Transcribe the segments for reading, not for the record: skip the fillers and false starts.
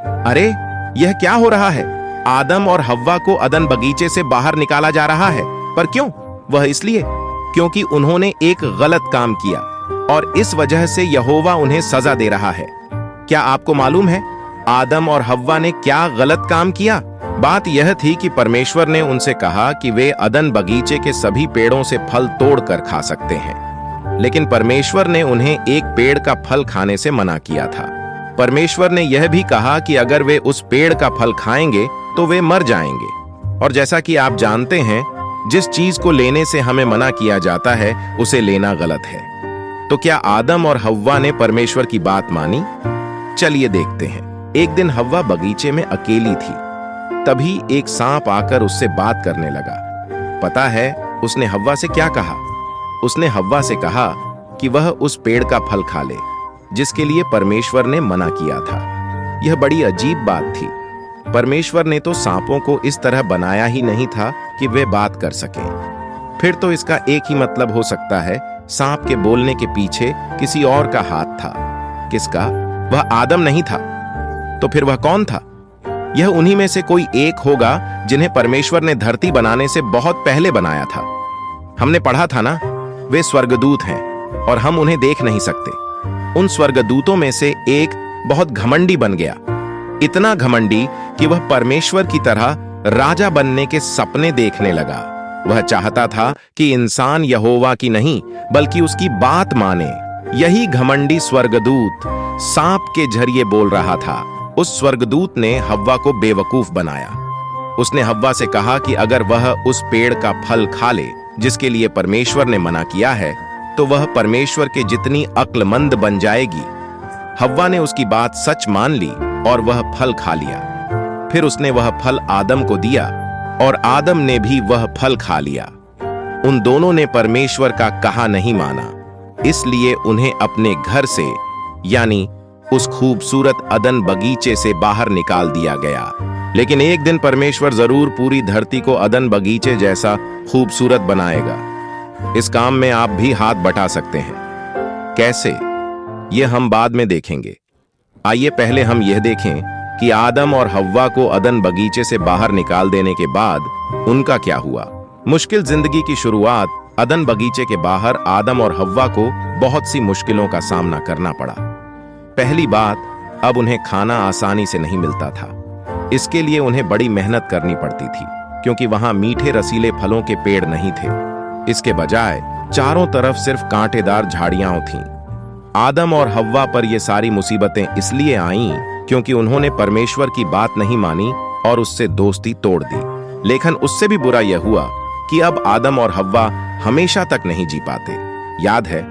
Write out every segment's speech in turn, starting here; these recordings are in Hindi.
अरे, यह क्या हो रहा है? आदम और हव्वा को अदन बगीचे से बाहर निकाला जा रहा है। पर क्यों? वह इसलिए क्योंकि उन्होंने एक गलत काम किया और इस वजह से यहोवा उन्हें सजा दे रहा है। क्या आपको मालूम है आदम और हव्वा ने क्या गलत काम किया? बात यह थी कि परमेश्वर ने उनसे कहा कि वे अदन बगीचे के सभी पेड़ों से फल तोड़कर खा सकते हैं, लेकिन परमेश्वर ने उन्हें एक पेड़ का फल खाने से मना किया था। परमेश्वर ने यह भी कहा कि अगर वे उस पेड़ का फल खाएंगे तो वे मर जाएंगे। और जैसा कि आप जानते हैं, जिस चीज को लेने से हमें मना किया जाता है उसे लेना गलत है। तो क्या आदम और हव्वा ने परमेश्वर की बात मानी? चलिए देखते हैं। एक दिन हव्वा बगीचे में अकेली थी। तभी एक सांप आकर उससे बात करने लगा। पता है उसने हव्वा से क्या कहा? उसने हव्वा से कहा कि वह उस पेड़ का फल खा ले जिसके लिए परमेश्वर ने मना किया था। यह बड़ी अजीब बात थी। परमेश्वर ने तो सांपों को इस तरह बनाया ही नहीं था कि वे बात कर सकें। फिर तो इसका एक ही मतलब हो सकता है, सांप के बोलने के पीछे किसी और का हाथ था। किसका? वह आदम नहीं था। तो फिर वह कौन था? यह उन्हीं में से कोई एक होगा जिन्हें परमेश्वर ने धरती बनाने से बहुत पहले बनाया था। हमने पढ़ा था ना, वे स्वर्गदूत हैं और हम उन्हें देख नहीं सकते। उन स्वर्गदूतों में से एक बहुत घमंडी बन गया, इतना घमंडी कि वह परमेश्वर की तरह राजा बनने के सपने देखने लगा। वह चाहता था कि इंसान यहोवा की नहीं बल्कि उसकी बात माने। यही घमंडी स्वर्गदूत सांप के जरिए बोल रहा था। उस स्वर्गदूत ने हव्वा को बेवकूफ बनाया। उसने हव्वा से कहा कि अगर वह उस पेड़ का फल खा ले जिसके लिए परमेश्वर ने मना किया है तो वह परमेश्वर के जितनी अक्लमंद बन जाएगी। हव्वा ने उसकी बात सच मान ली और वह फल खा लिया। फिर उसने वह फल आदम को दिया और आदम ने भी वह फल खा लिया। उन दोनों ने परमेश्वर का कहा नहीं माना, इसलिए उन्हें अपने घर से यानी उस खूबसूरत अदन बगीचे से बाहर निकाल दिया गया। लेकिन एक दिन परमेश्वर जरूर पूरी धरती को अदन बगीचे जैसा खूबसूरत बनाएगा। इस काम में आप भी हाथ बटा सकते हैं। कैसे? ये हम बाद में देखेंगे। आइए पहले हम यह देखें कि आदम और हव्वा को अदन बगीचे से बाहर निकाल देने के बाद उनका क्या हुआ। मुश्किल जिंदगी की शुरुआत अदन बगीचे के बाहर आदम और हव्वा को बहुत सी मुश्किलों का सामना करना पड़ा। पहली बात, अब उन्हें खाना आसानी से नहीं मिलता था। इसके लिए उन्हें बड़ी मेहनत करनी पड़ती थी क्योंकि वहां मीठे रसीले फलों के पेड़ नहीं थे। इसके बजाय चारों तरफ सिर्फ कांटेदार झाड़ियां थीं। आदम और हव्वा पर ये सारी मुसीबतें इसलिए आईं क्योंकि उन्होंने परमेश्वर की बात नहीं मानी और उससे दोस्ती तोड़ दी। लेकिन उससे भी बुरा यह हुआ कि अब आदम और हव्वा हमेशा तक नहीं जी पाते। याद है,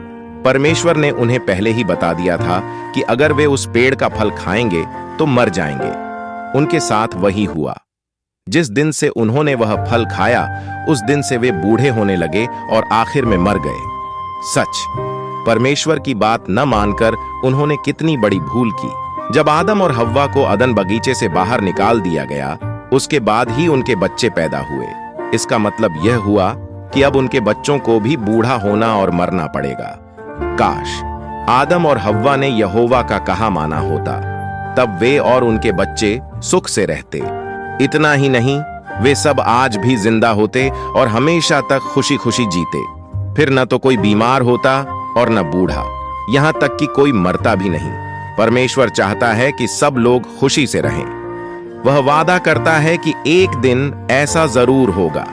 परमेश्वर ने उन्हें पहले ही बता दिया था कि अगर वे उस पेड़ का फल खाएंगे तो मर जाएंगे। उनके साथ वही हुआ। जिस दिन से उन्होंने वह फल खाया उस दिन से वे बूढ़े होने लगे और आखिर में मर गए। सच, परमेश्वर की बात न मानकर उन्होंने कितनी बड़ी भूल की। जब आदम और हव्वा को अदन बगीचे से बाहर निकाल दिया गया, उसके बाद ही उनके बच्चे पैदा हुए। इसका मतलब यह हुआ कि अब उनके बच्चों को भी बूढ़ा होना और मरना पड़ेगा। काश आदम और हव्वा ने यहोवा का कहा माना होता, तब वे और उनके बच्चे सुख से रहते। इतना ही नहीं, वे सब आज भी जिंदा होते और हमेशा तक खुशी खुशी जीते। फिर न तो कोई बीमार होता और न बूढ़ा, यहां तक कि कोई मरता भी नहीं। परमेश्वर चाहता है कि सब लोग खुशी से रहें। वह वादा करता है कि एक दिन ऐसा जरूर होगा।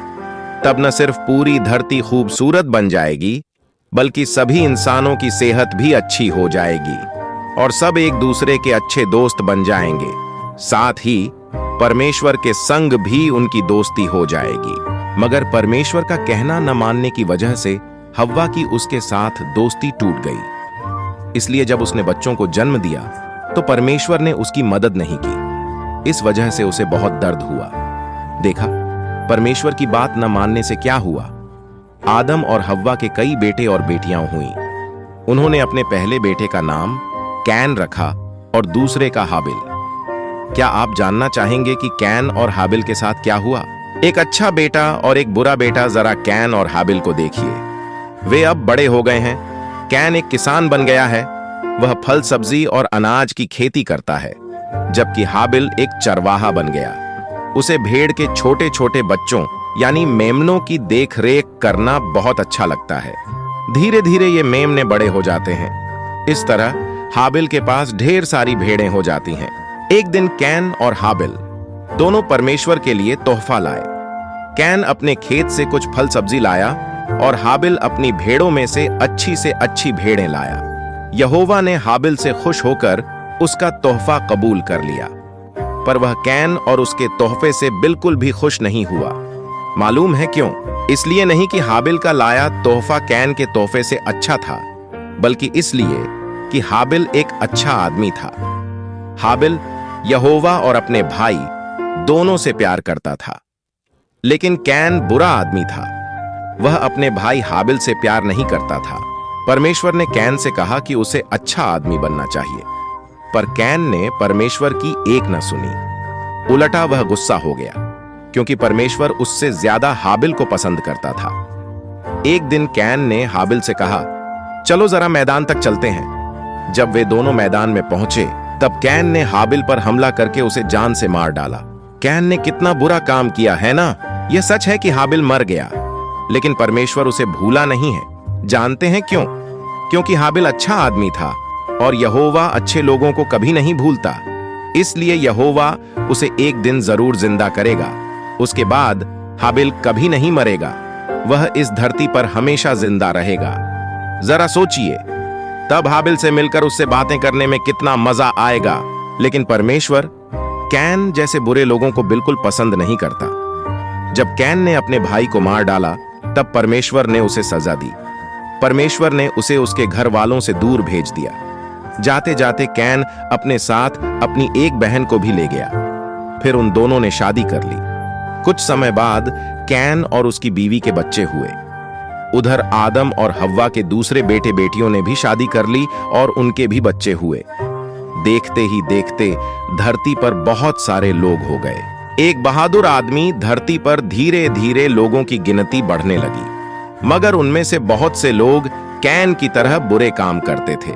तब न सिर्फ पूरी धरती खूबसूरत बन जाएगी बल्कि सभी इंसानों की सेहत भी अच्छी हो जाएगी और सब एक दूसरे के अच्छे दोस्त बन जाएंगे। साथ ही परमेश्वर के संग भी उनकी दोस्ती हो जाएगी। मगर परमेश्वर का कहना न मानने की वजह से हव्वा की उसके साथ दोस्ती टूट गई। इसलिए जब उसने बच्चों को जन्म दिया तो परमेश्वर ने उसकी मदद नहीं की। इस वजह से उसे बहुत दर्द हुआ। देखा, परमेश्वर की बात न मानने से क्या हुआ। आदम और हव्वा के कई बेटे और बेटियां हुईं। उन्होंने अपने पहले बेटे का नाम कैन रखा और दूसरे का हाबिल। क्या आप जानना चाहेंगे कि कैन और हाबिल के साथ क्या हुआ? एक अच्छा बेटा और एक बुरा बेटा। जरा कैन और हाबिल को देखिए। वे अब बड़े हो गए हैं। कैन एक किसान बन गया है। वह फल सब्जी और अनाज की खेती करता है। जबकि हाबिल एक चरवाहा बन गया। उसे भेड़ के छोटे छोटे बच्चों यानी मेमनों की देखरेख करना बहुत अच्छा लगता है। धीरे धीरे ये मेमने बड़े हो जाते हैं। इस तरह हाबिल के पास ढेर सारी भेड़ें हो जाती हैं। एक दिन कैन और हाबिल दोनों परमेश्वर के लिए तोहफा लाए। कैन अपने खेत से कुछ फल सब्जी लाया और हाबिल अपनी भेड़ों में से अच्छी भेड़ें लाया। यहोवा ने हाबिल से खुश होकर उसका तोहफा कबूल कर लिया, पर वह कैन और उसके तोहफे से बिल्कुल भी खुश नहीं हुआ। मालूम है क्यों? इसलिए नहीं कि हाबिल का लाया तोहफा कैन के तोहफे से अच्छा था, बल्कि इसलिए कि हाबिल एक अच्छा आदमी था। हाबिल यहोवा और अपने भाई दोनों से प्यार करता था, लेकिन कैन बुरा आदमी था। वह अपने भाई हाबिल से प्यार नहीं करता था। परमेश्वर ने कैन से कहा कि उसे अच्छा आदमी बनना चाहिए, पर कैन ने परमेश्वर की एक न सुनी। उल्टा वह गुस्सा हो गया, क्योंकि परमेश्वर उससे ज्यादा हाबिल को पसंद करता था। एक दिन कैन ने हाबिल से कहा, चलो जरा मैदान तक चलते हैं। जब वे दोनों मैदान में पहुंचे, तब कैन ने हाबिल पर हमला करके उसे जान से मार डाला। कैन ने कितना बुरा काम किया है ना? यह सच है कि हाबिल मर गया, लेकिन परमेश्वर उसे भूला नहीं है। जानते हैं क्यों? क्योंकि हाबिल अच्छा आदमी था और यहोवा अच्छे लोगों को कभी नहीं भूलता। इसलिए यहोवा उसे एक दिन जरूर जिंदा करेगा। उसके बाद हाबिल कभी नहीं मरेगा, वह इस धरती पर हमेशा जिंदा रहेगा। जरा सोचिए, तब हाबिल से मिलकर उससे बातें करने में कितना मजा आएगा। लेकिन परमेश्वर कैन जैसे बुरे लोगों को बिल्कुल पसंद नहीं करता। जब कैन ने अपने भाई को मार डाला, तब परमेश्वर ने उसे सजा दी। परमेश्वर ने उसे उसके घर वालों से दूर भेज दिया। जाते जाते कैन अपने साथ अपनी एक बहन को भी ले गया। फिर उन दोनों ने शादी कर ली। कुछ समय बाद कैन और उसकी बीवी के बच्चे हुए। उधर आदम और हव्वा के दूसरे बेटे बेटियों ने भी शादी कर ली और उनके भी बच्चे हुए। देखते ही देखते धरती पर बहुत सारे लोग हो गए। एक बहादुर आदमी धरती पर धीरे धीरे लोगों की गिनती बढ़ने लगी, मगर उनमें से बहुत से लोग कैन की तरह बुरे काम करते थे।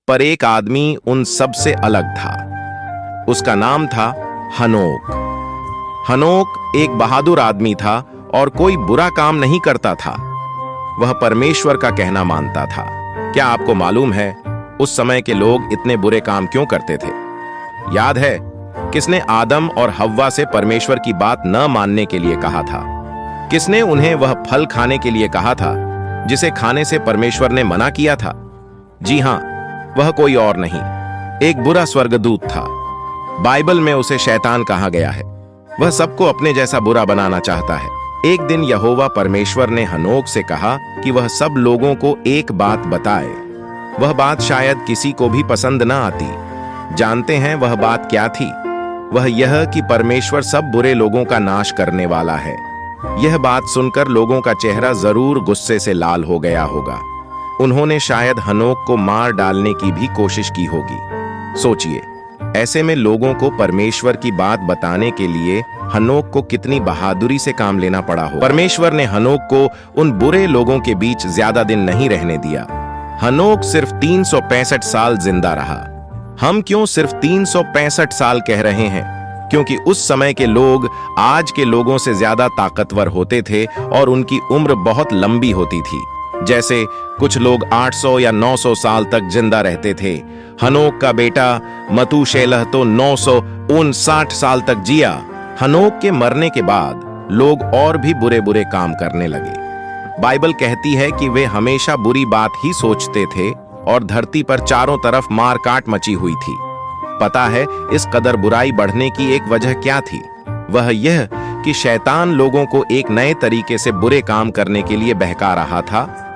पर एक आदमी उन सब से अलग था। उसका नाम था हनोक। हनोक एक बहादुर आदमी था और कोई बुरा काम नहीं करता था। वह परमेश्वर का कहना मानता था। क्या आपको मालूम है उस समय के लोग इतने बुरे काम क्यों करते थे? याद है किसने आदम और हव्वा से परमेश्वर की बात न मानने के लिए कहा था? किसने उन्हें वह फल खाने के लिए कहा था जिसे खाने से परमेश्वर ने मना किया था? जी हां, वह कोई और नहीं, एक बुरा स्वर्गदूत था। बाइबल में उसे शैतान कहा गया है। वह सबको अपने जैसा बुरा बनाना चाहता है। एक दिन यहोवा परमेश्वर ने हनोक से कहा कि वह सब लोगों को एक बात बताए। वह बात शायद किसी को भी पसंद न आती। जानते हैं वह बात क्या थी? वह यह कि परमेश्वर सब बुरे लोगों का नाश करने वाला है। यह बात सुनकर लोगों का चेहरा जरूर गुस्से से लाल हो गया होगा। उन्होंने शायद हनोक को मार डालने की भी कोशिश की होगी। सोचिए, ऐसे में लोगों को परमेश्वर की बात बताने के लिए हनोक को कितनी बहादुरी से काम लेना पड़ा हो। परमेश्वर ने हनोक को उन बुरे लोगों के बीच ज्यादा दिन नहीं रहने दिया। हनोक सिर्फ 365 साल जिंदा रहा। हम क्यों सिर्फ 365 साल कह रहे हैं? क्योंकि उस समय के लोग आज के लोगों से ज्यादा ताकतवर होते थे और उनकी उम्र बहुत लंबी होती थी। जैसे कुछ लोग 800 या 900 साल तक जिंदा रहते थे। हनोक का बेटा मतूशेलह तो 959 साल तक जिया। हनोक के मरने के बाद लोग और भी बुरे बुरे काम करने लगे। बाइबल कहती है कि वे हमेशा बुरी बात ही सोचते थे और धरती पर चारों तरफ मार काट मची हुई थी। पता है इस कदर बुराई बढ़ने की एक वजह क्या थी? वह यह कि शैतान लोगों को एक नए तरीके से बुरे काम करने के लिए बहका रहा था